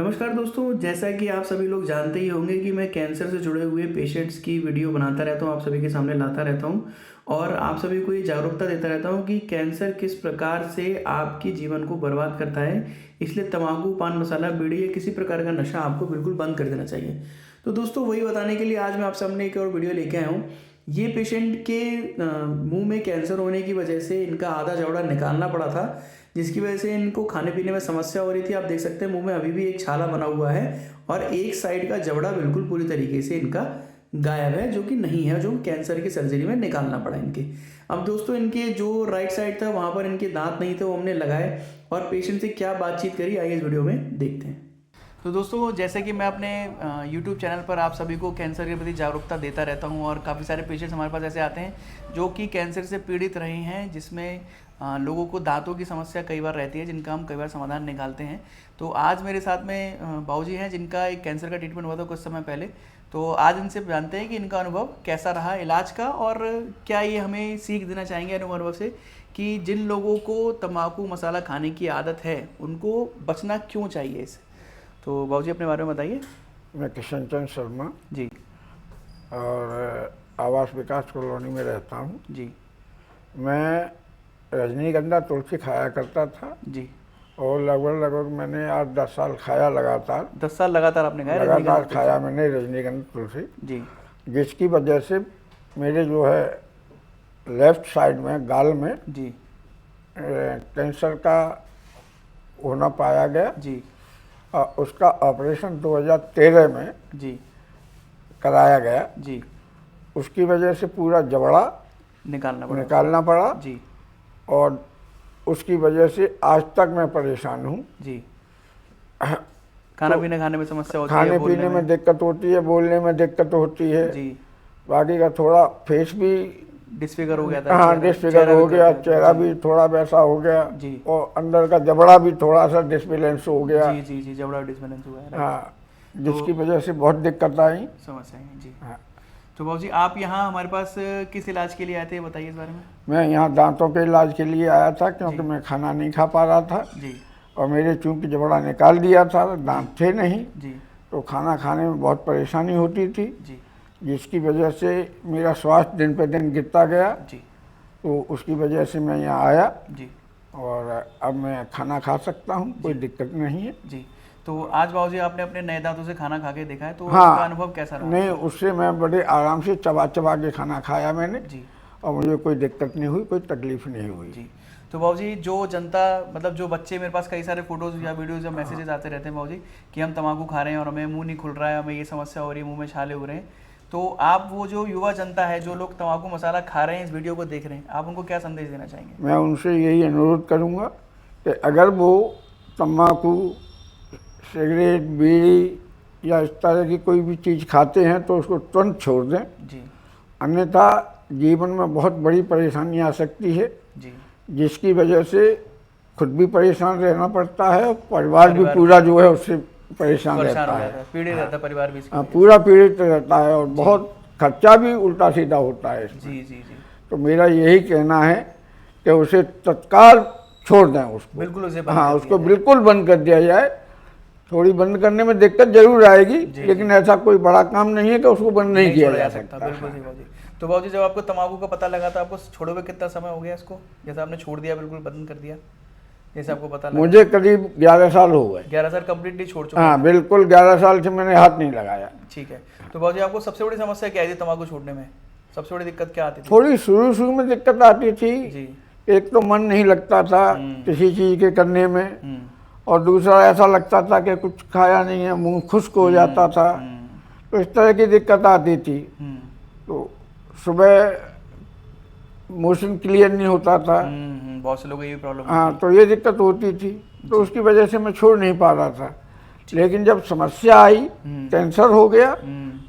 नमस्कार दोस्तों, जैसा कि आप सभी लोग जानते ही होंगे कि मैं कैंसर से जुड़े हुए पेशेंट्स की वीडियो बनाता रहता हूँ, आप सभी के सामने लाता रहता हूँ और आप सभी को ये जागरूकता देता रहता हूँ कि कैंसर किस प्रकार से आपके जीवन को बर्बाद करता है। इसलिए तम्बाकू, पान मसाला, बीड़ी या किसी प्रकार का नशा आपको बिल्कुल बंद कर देना चाहिए। तो दोस्तों, वही बताने के लिए आज मैं आप सामने एक और वीडियो लेके आया हूँ। ये पेशेंट के मुंह में कैंसर होने की वजह से इनका आधा जबड़ा निकालना पड़ा था, जिसकी वजह से इनको खाने पीने में समस्या हो रही थी। आप देख सकते हैं मुंह में अभी भी एक छाला बना हुआ है और एक साइड का जबड़ा बिल्कुल पूरी तरीके से इनका गायब है, जो कि नहीं है, जो कैंसर की सर्जरी में निकालना पड़ा इनके। अब दोस्तों, इनके जो राइट साइड था वहाँ पर इनके दांत नहीं थे, वो हमने लगाए और पेशेंट से क्या बातचीत करी, आइए इस वीडियो में देखते हैं। तो दोस्तों, जैसे कि मैं अपने YouTube चैनल पर आप सभी को कैंसर के प्रति जागरूकता देता रहता हूं और काफ़ी सारे पेशेंट्स हमारे पास ऐसे आते हैं जो कि कैंसर से पीड़ित रहे हैं, जिसमें लोगों को दांतों की समस्या कई बार रहती है, जिनका हम कई बार समाधान निकालते हैं। तो आज मेरे साथ में बाबूजी हैं, जिनका एक कैंसर का ट्रीटमेंट हुआ था कुछ समय पहले। तो आज इनसे जानते हैं कि इनका अनुभव कैसा रहा इलाज का और क्या ये हमें सीख देना चाहेंगे अनुभव से कि जिन लोगों को तम्बाकू मसाला खाने की आदत है उनको बचना क्यों चाहिए इससे। तो बाबूजी अपने बारे में बताइए। मैं किशन चंद शर्मा जी। और आवास विकास कॉलोनी में रहता हूँ जी। मैं रजनीगंधा तुलसी खाया करता था जी। और लगभग मैंने 8-10 साल खाया लगातार। 10 साल लगातार आपने खाया? लगातार खाया मैंने रजनीगंधा तुलसी जी। जिसकी वजह से मेरे जो है लेफ्ट साइड में गाल में जी कैंसर का होना पाया गया। जी। उसका ऑपरेशन 2013 में जी कराया गया। जी। उसकी वजह से पूरा जबड़ा निकालना पड़ा जी। और उसकी वजह से आज तक मैं परेशान हूँ। जी। खाना पीने खाने में समस्या होती है, खाने पीने में दिक्कत होती है, बोलने में दिक्कत होती है जी। बाकी का थोड़ा फेस भी डिस्फिगर हो गया था। हाँ, डिस्फिगर हो गया, चेहरा भी थोड़ा वैसा हो गया जी। और अंदर का जबड़ा भी थोड़ा सा डिसबैलेंस हो गया। जी जी जी, जबड़ा डिसबैलेंस हुआ है। हाँ, जिसकी वजह से बहुत दिक्कत आई, समस्या है जी। हाँ। तो बाबूजी, आप यहाँ हमारे पास किस इलाज के लिए आए थे, बताइए इस बारे में। मैं यहाँ दांतों के इलाज के लिए आया था क्योंकि मैं खाना नहीं खा पा रहा था जी। और मेरे चूंकि जबड़ा निकाल दिया था, दांत थे नहीं जी। तो खाना खाने में बहुत परेशानी होती थी जी। जिसकी वजह से मेरा स्वास्थ्य दिन पे दिन गिरता गया। जी। तो उसकी वजह से मैं यहाँ आया जी। और अब मैं खाना खा सकता हूँ, कोई दिक्कत नहीं है जी। तो आज बाबूजी आपने अपने नए दांतों से खाना खा के देखा है, तो हाँ, उसका अनुभव कैसा रहा? नहीं, उससे मैं बड़े आराम से चबा चबा के खाना खाया मैंने जी। और मुझे कोई दिक्कत नहीं हुई, कोई तकलीफ नहीं हुई। जी। तो बाबूजी, जो जनता मतलब जो बच्चे, मेरे पास कई सारे फोटोज़ या वीडियोज़ या मैसेजेस आते रहते हैं बाबूजी कि हम तम्बाकू खा रहे हैं और हमें मुंह नहीं खुल रहा है, हमें ये समस्या हो रही है, मुंह में छाले हो रहे हैं। तो आप वो जो युवा जनता है, जो लोग तम्बाकू मसाला खा रहे हैं, इस वीडियो को देख रहे हैं, आप उनको क्या संदेश देना चाहेंगे? मैं उनसे यही अनुरोध करूँगा कि अगर वो तम्बाकू, सिगरेट, बीड़ी या इस तरह की कोई भी चीज़ खाते हैं तो उसको तुरंत छोड़ दें। जी। अन्यथा जीवन में बहुत बड़ी परेशानी आ सकती है जी। जिसकी वजह से खुद भी परेशान रहना पड़ता है, परिवार भी पूरा जो है उससे परेशान रहता है, पीड़ित रहता है परिवार भी। पूरा पीड़ित रहता है और बहुत खर्चा भी उल्टा सीधा होता है इसमें। जी जी जी। तो मेरा यही कहना है कि उसे तत्काल छोड़ दें, उसको बिल्कुल उसे हाँ, उसको बिल्कुल बंद कर दिया जाए। थोड़ी बंद करने में दिक्कत जरूर आएगी लेकिन ऐसा कोई बड़ा काम नहीं है कि उसको बंद नहीं किया जा सकता। बिल्कुल सही बाबूजी। तो बाबूजी, जब आपको तम्बाकू का पता लगा था, आपको छोड़े हुए कितना समय हो गया इसको? जैसे आपने छोड़ दिया, बिल्कुल बंद कर दिया, जैसे आपको पता लगा? मुझे करीब 11 साल हो गए। 11 साल कम्प्लीटली छोड़ चुके? हाँ, बिल्कुल 11 साल से मैंने हाथ नहीं लगाया। ठीक है। तो बाबूजी, आपको सबसे बड़ी समस्या क्या आई थी तम्बाकू छोड़ने में? सबसे बड़ी दिक्कत क्या आती थी? थोड़ी शुरू में दिक्कत आती थी जी। एक तो मन नहीं लगता था किसी चीज़ के करने में और दूसरा ऐसा लगता था कि कुछ खाया नहीं है, मुंह खुश्क हो जाता था, तो इस तरह की दिक्कत आती थी। तो सुबह मोशन क्लियर नहीं होता था। बहुत से लोगों को ये प्रॉब्लम। हाँ, तो ये दिक्कत होती थी, तो उसकी वजह से मैं छोड़ नहीं पा रहा था। लेकिन जब समस्या आई, कैंसर हो गया,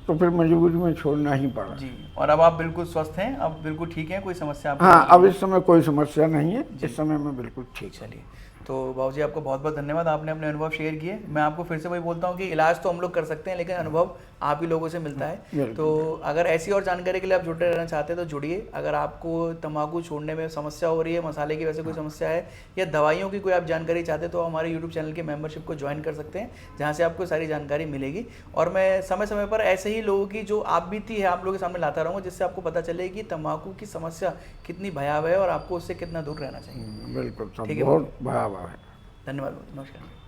तो फिर मजबूरी में छोड़ना ही पड़ा। जी। और अब आप बिल्कुल स्वस्थ हैं, अब बिल्कुल ठीक हैं, कोई समस्या आपको? हाँ, अब इस समय कोई समस्या नहीं है, इस समय मैं बिल्कुल ठीक। चलिए, तो बाबू जी आपको बहुत बहुत धन्यवाद, आपने अपने अनुभव शेयर किए। मैं आपको फिर से वही बोलता हूँ कि इलाज तो हम लोग कर सकते हैं, लेकिन अनुभव आप ही लोगों से मिलता है। तो अगर ऐसी और जानकारी के लिए आप जुड़े रहना चाहते हैं तो जुड़िए। अगर आपको तंबाकू छोड़ने में समस्या हो रही है, मसाले की वजह से कोई समस्या है, या दवाइयों की कोई आप जानकारी चाहते हैं, तो हमारे यूट्यूब चैनल की मेंबरशिप को ज्वाइन कर सकते हैं, जहाँ से आपको सारी जानकारी मिलेगी। और मैं समय समय पर ऐसे ही लोगों की जो आप बीती है आप लोगों के सामने लाता रहूँगा, जिससे आपको पता चले कि तंबाकू की समस्या कितनी भयावह है और आपको उससे कितना दूर रहना चाहिए। बिल्कुल, ठीक है, बहुत भयावह है। धन्यवाद, नमस्कार।